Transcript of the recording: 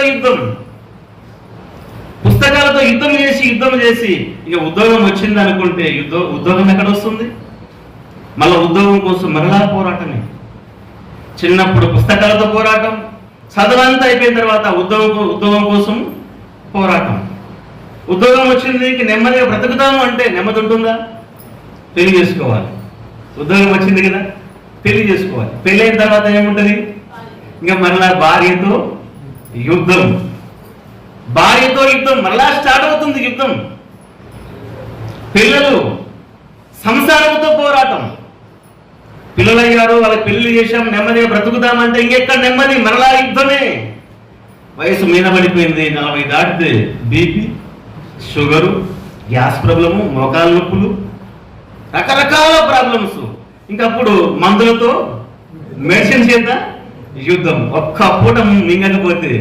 యుద్ధం. పుస్తకాలతో యుద్ధం చేసి ఇక ఉద్యోగం వచ్చింది అనుకుంటే ఉద్యోగం ఎక్కడ వస్తుంది? మళ్ళీ ఉద్యోగం కోసం మరలా పోరాటమే. చిన్నప్పుడు పుస్తకాలతో పోరాటం, చదువంతా అయిపోయిన తర్వాత ఉద్యోగం కోసం పోరాటం. ఉద్యోగం వచ్చింది, నెమ్మదిగా బ్రతుకుతాము అంటే నెమ్మది ఉంటుందా? పెళ్లి చేసుకోవాలి. ఉద్యోగం వచ్చింది కదా, పెళ్లి చేసుకోవాలి. పెళ్ళి అయిన తర్వాత ఏముంటుంది? ఇంకా మరలా భార్యతో యుద్ధం మరలా స్టార్ట్ అవుతుంది యుద్ధం. పిల్లలు, సంసారంతో పోరాటం. పిల్లలయ్యారు, వాళ్ళకి పెళ్లి చేశాం, నెమ్మదిగా బ్రతుకుతామంటే ఇంకెక్కడ నెమ్మది? మరలా యుద్ధమే. వయసు మీద పడిపోయింది, 40 దాటితే బీపీ, షుగరు, గ్యాస్ ప్రాబ్లము, మోకాలు నొప్పులు, రకరకాల ప్రాబ్లమ్స్. ఇంకప్పుడు మందులతో, మెడిసిన్ చేత యుద్ధం. ఒక్క పూట మింగకపోతే